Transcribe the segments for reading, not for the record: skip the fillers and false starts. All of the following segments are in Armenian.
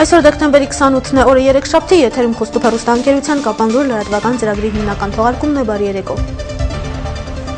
Այսօր դեկտեմբերի 28-ն է, օրը երեքշաբթի, եթերում Խոստուփ հեռուստաընկերության կապանձոր լրատվական ծրագրի հիմնական թողարկումն է, բարի երեկո։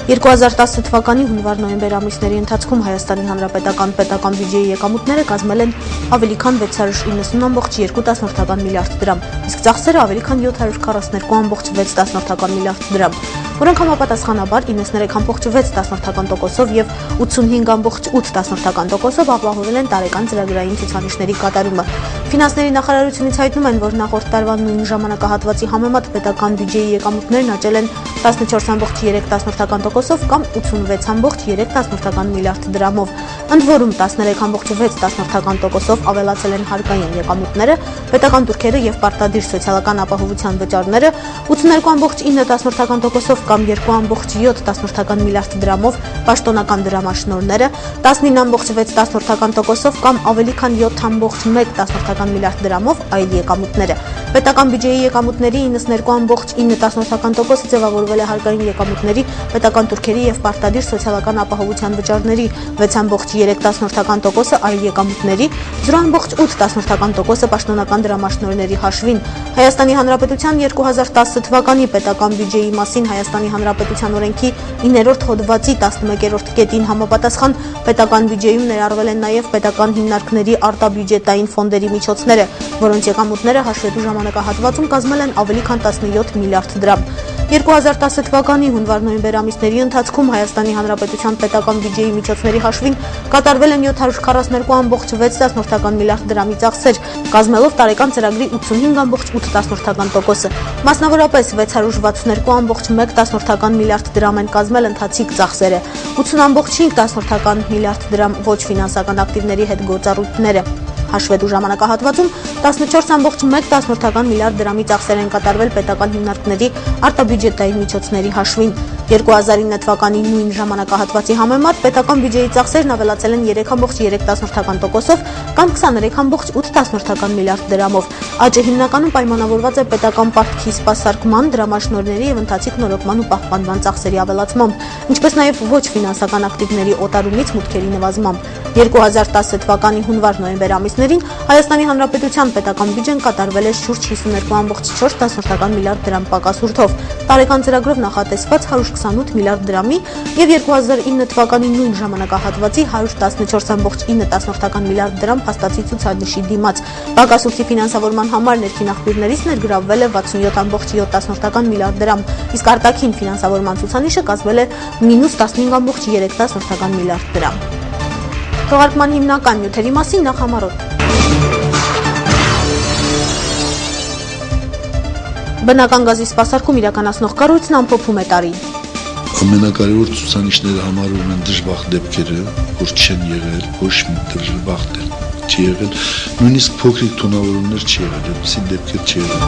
2010 թվականի հունվար-նոյեմբեր ամիսների ընթացքում Հայաստանի Հանրապետական պետական բյուջեի եկամուտները կազմել են ավելի քան 690.2 միլիարդ դրամ, իսկ ծախսերը ավելի քան 742.6 միլիարդ դրամ, որոնք համապատասխանաբար 93.6%-ով եւ 85.8%-ով ապահովել են տարեկան ծրագրային ցուցանիշների կատարումը։ Ֆինանսների նախարարությունից հայտնում են, որ նախորդ տարվա նույն ժամանակահատվածի համեմատ պետական բյուջեի եկամուտներն աճել են 14.3%-ով կամ 86.3 միլիարդ դրամով։ Ընդ որում 13.6%-ով ավելացել են հարկային եկամուտները, պետական տուրքերը եւ պարտադիր սոցիալական ապահովության վճարները, 82.9%-ով կամ 2.7 միլիարդ դրամով պաշտոնական դրամաշնորհները, 19.6%-ով կամ ավելի քան 7.1 միլիարդ դրամով այլ եկամուտները։ Պետական բյուջեի եկամուտների 92.9%-ը ձևավորվել է հարկային եկամուտների, պետական տուրքերի եւ պարտադիր սոցիալական ապահովության վճարների, 6.3%-ը այլ եկամուտների, 0.8%-ը պաշտոնական դրամաշնորհների հաշվին։ Հայաստանի Հանրապետության 2010 թվականի պետական բյուջեի մասին Հայաստանի Հանրապետության օրենքի 9-րդ հոդվածի 11-րդ կետին համապատասխան պետական բյուջեում ներառվել են նաև պետական հիմնարկների արտաբյուջետային ֆոնդերի միջոցները, որոնց եկամուտները հաշվետու ժամանակահատվածում կազմել են ավելի քան 17 միլիարդ դրամ։ 2010 թվականի հունվար-նոյեմբեր ամիսների ընթացքում Հայաստանի Հանրապետության պետական բյուջեի միջոցների հաշվին կատարվել են 742.6 միլիարդ դրամի ծախսեր, կազմելով տարեկան ծրագրի 85.8%-ը։ Մասնավորապես 662.1 միլիարդ դրամ են կազմել ընթացիկ ծախսերը, 80.5 միլիարդ դրամ ոչ ֆինանսական ակտիվների հետ գործառույթները։ Հաշվետու ժամանակահատվածում 14.1 միլիարդ դրամի ծախսեր են կատարվել պետական հիմնարկների արտաբյուջետային միջոցների հաշվին։ 2009 թվականի նույն ժամանակահատվածի համեմատ պետական բյուջեի ծախսերն ավելացել են 3.3%-ով կամ 23.8 միլիարդ դրամով։ Աճը հիմնականում պայմանավորված է պետական պարտքի սպասարկման, դրամաշնորհների եւ ընթացիկ նորոգման ու պահպանման ծախսերի ավելացմամբ, ինչպես նաեւ ոչ ֆինանսական ակտիվների օտարումից մուտքերի նվազմամբ։ 2010 թվականի հունվար-նոյեմբեր ամիսներին Հայաստանի Հանրապետության պետական բյուջեն կատարվել է շուրջ 52.4 միլիարդ դրամ պակասուրդով, տարեկան ծրագրով նախատեսված 128 միլիարդ դրամի եւ 2009 թվականի նույն ժամանակահատվածի 114.9 միլիարդ դրամ փաստացի ցուցանիշի դիմաց։ Պակասուրդի ֆինանսավորման համար ներքին աղբյուրներից ներգրավվել է 67.7 միլիարդ դրամ, իսկ արտաքին ֆինանսավորման ցուցանիշը կազմել է -15.3 միլիարդ դրամ։ Թողարկման հիմնական նյութերի մասին նախ համառոտ։ Բնական գազի սպասարկում իրականացնող կառույցն ամփոփում է տարին։ Ամենակարևոր ցուցանիշները համարվում են դժբախտ դեպքերը, որ չեն եղել, ոչ մի դժբախտ չի եղել, նույնիսկ փոքրիկ թունավորումներ չի եղել, այդպիսի դեպքեր չի եղել։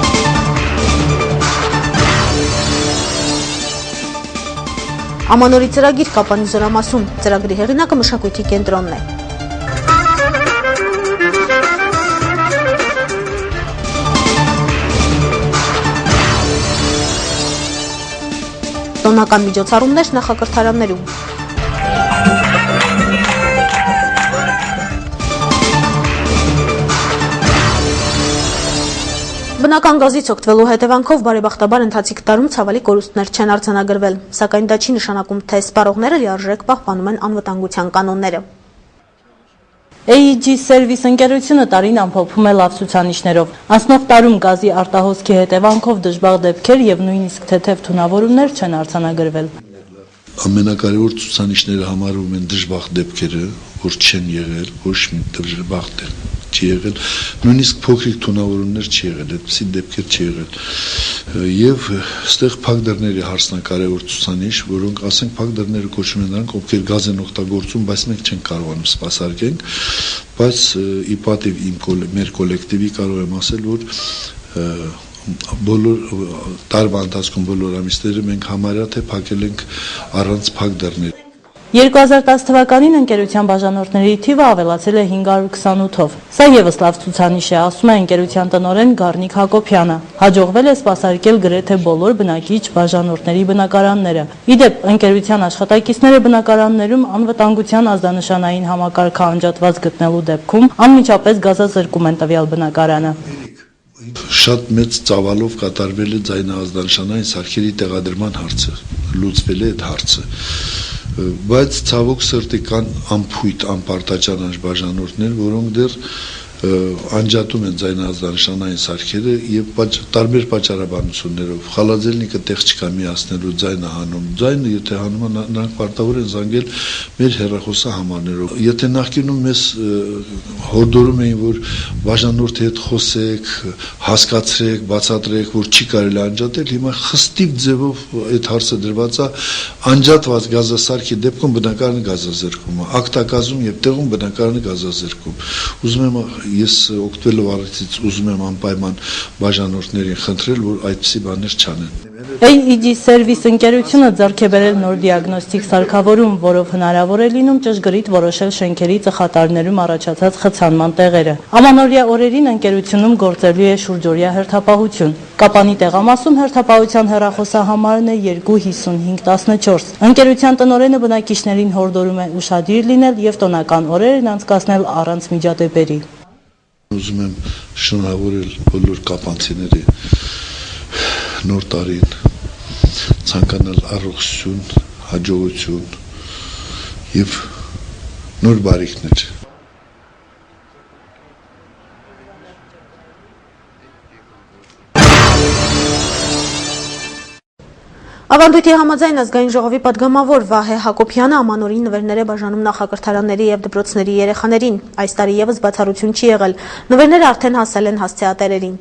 Ամանորի ծրագիր Կապանի զորամասում, ծրագրի հեղինակը մշակույթի կենտրոնն է։ Տոնական միջոցառումներ նախակրթարաններում։ Բնական գազից օգտվելու հետևանքով բարեբախտաբար ընթացիկ տարում ցավալի կորուստներ չեն արձանագրվել, սակայն դա չի նշանակում, թե սպառողները լիարժեք պահպանում են անվտանգության կանոնները։ AEG Service ընկերությունը տարին ամփոփում է լավ ցուցանիշներով։ Անցնող տարում գազի արտահոսքի հետևանքով դժբախտ դեպքեր եւ նույնիսկ թեթև թունավորումներ չեն արձանագրվել։ Ամենակարևոր ցուցանիշները համարվում են դժբախտ դեպքերը, որ չեն եղել, ոչ մի դժբախտ չի եղել, նույնիսկ փոքրիկ թունավորումներ չի եղել, այդպիսի դեպքեր չի եղել։ Եվ այստեղ փակ դռների հարցն է կարևոր ցուցանիշ, որոնք ասենք փակ դռները կոչվում են նրանք, ովքեր գազ են օգտագործում, բայց մենք չենք կարողանում սպասարկենք, բայց ի պատիվ մեր կոլեկտիվի կարող եմ ասել, որ բոլոր տարվա ընթացքում բոլոր ամիսները մենք համարյա թե փակել ենք առանց փակ դռների։ 2010 թվականին ընկերության բաժանորդների թիվը ավելացել է 528-ով։ Սա ևս լավ ցուցանիշ է, ասում է ընկերության տնօրեն Գառնիկ Հակոբյանը։ Հաջողվել է սպասարկել գրեթե բոլոր բնակիչ բաժանորդների բնակարանները։ Իդեպ, ընկերության աշխատակիցները բնակարաններում անվտանգության ազդանշանային համակարգը անջատված գտնելու դեպքում անմիջապես գազազրկում են տվյալ բնակարանը։ Շատ մեծ ծավալով կատարվել է ձայնազդանշանային սարքերի տեղադրման հարցը, լուծվել է այդ հարցը, բայց ցավոք սրտի կան անփույթ, անպարտաճանաչ բաժանորդներ, որոնք դեռ անջատում են ձայնազդանշանային սարքերը եւ տարբեր պատճառաբանություններով խալաձելնիկը տեղ չկա միացնելու ձայնը հանում, ձայնը եթե հանում է նրանք պարտավոր են զանգել մեր հեռախոսահամարներով, եթե նախկինում մեզ հորդորում էին, որ բաժանորդի հետ խոսեք, հասկացրեք, բացատրեք, որ չի կարելի անջատել, հիմա խստիվ ձևով այդ հարցը դրված է, անջատված գազասարքի դեպքում բնակարանը գազազրկում է, ակտակազում եւ տեղում բնակարանը գազազրկում։ Ուզում եմ ես օգտվելով առիթից ուզում եմ անպայման բաժանորդներին խնդրել, որ այդպիսի բաներ չանեն։ AEG Service ընկերությունը ձեռք է բերել նոր դիագնոստիկ սարքավորում, որով հնարավոր է լինում ճշգրիտ որոշել շենքերի ծխատարներում առաջացած խցանման տեղերը։ Ամանորյա օրերին ընկերությունում գործելու է շուրջօրյա հերթապահություն։ Կապանի տեղամասում հերթապահության հեռախոսահամարն է 25514։ Ընկերության տնօրենը բնակիչներին հորդորում է ուշադիր լինել եւ տոնական օրերն անցկացնել առանց միջադեպերի։ Ուզում եմ շնորհավորել բոլոր կապանցիների նոր տարին, ցանկանալ առողջություն, հաջողություն եւ նոր բարիքներ։ Ավանդույթի համաձայն ազգային ժողովի պատգամավոր Վահե Հակոբյանը ամանորին նվերներ է բաժանում նախակրթարանների եւ դպրոցների երեխաներին։ Այս տարի եւս բացառություն չի եղել։ Նվերները արդեն հասել են հասցեատերերին։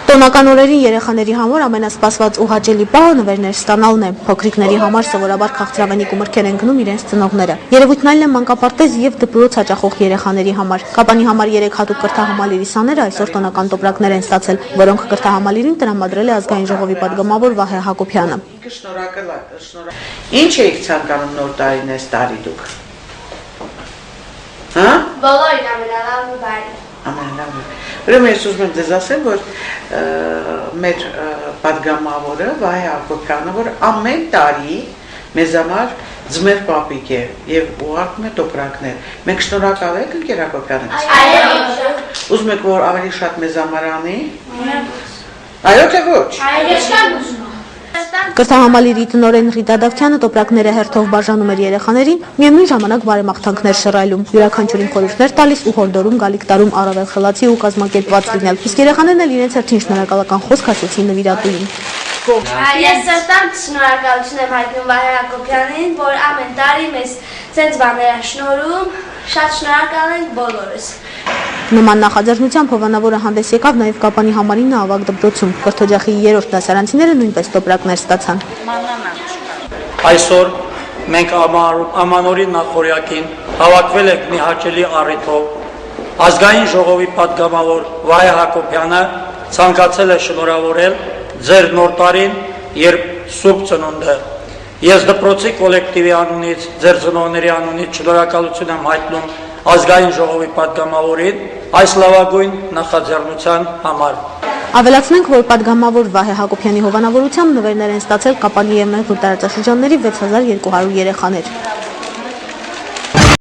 Տոնական օրերին երեխաների համար ամենասպասված ու հաճելի պահը նվերներ ստանալն է։ Փոքրիկների համար սովորաբար քաղցրավենիք ու մրգեր են գնում իրենց ծնողները։ Երևույթն այլ է մանկապարտեզ եւ դպրոց հաճախող երեխաների համար։ Կապանի համար 3 հատուկ կրթահամալիրի սաները այսօր տոնական տոպրակներ են ստացել, որոնք կրթահամալիրին տրամադրել է ազգային ժողովի պատգամավոր Վահե Հակոբյանը։ Ինչ եք ցանկանում նոր տարին այս տարի դուք։ Հա? Բոլորին ամենալավն ու բարի։ Ամենալավն։ Ուրեմն ես ուզում եմ ձեզ ասել, որ մեր պատգամավորը Վահե Հակոբյանը, որ ամեն տարի մեզ համար ձմեր պապիկ է եւ ուղարկում է տոպրակներ։ Մենք շնորհակալ ենք ընկեր Հակոբյանից։ Այո։ Ուզում եք որ ավելի շատ մեզ համար անի։ Այո թե ոչ։ Այո։ Կրթահամալիրի տնօրեն Ռիտա Դավթյանը տոպրակները հերթով բաժանում էր երեխաներին, միևնույն ժամանակ բարեմաղթանքներ շռայլում, յուրաքանչյուրին խորհուրդներ տալիս ու հորդորում գալիք տարում առավել խելացի ու կազմակերպված լինել։ Իսկ երեխաներն էլ իրենց հերթին շնորհակալական խոսք ասեցին նվիրատուին։ Ես սրտան շնորհակալություն եմ հայտնում Վահե Հակոբյանին, որ ամեն տարի մեզ ցենց բաներ է շնորհում, շատ շնորհակալ ենք բոլորս։ Նման նախաձեռնությամբ հովանավորը հանդես եկավ նաև Կապանի համարին ավագ դպրոցում։ Կրթօջախի 3-րդ դասարանցիները նույնպես տոպրակներ ստացան։ Այսօր մենք ամանորի նախօրյակին հավաքվել ենք մի հաճելի առիթով։ Ազգային ժողովի պատգամավոր Վահե Հակոբյանը ցանկացել է շնորհավորել ձեր նոր տարին, երբ Սուրբ ծնունդ է։ Ես դպրոցի կոլեկտիվի անունից, ձեր ծնողների անունից շնորհակալություն եմ հայտնում ազգային ժողովի պատգամավորին այս լավագույն նախաձեռնության համար։ Ավելացնենք, որ պատգամավոր Վահե Հակոբյանի հովանավորությամբ նվերներ են ստացել Կապանի եւ Մեղրու տարածաշրջանների 6200 երեխաներ։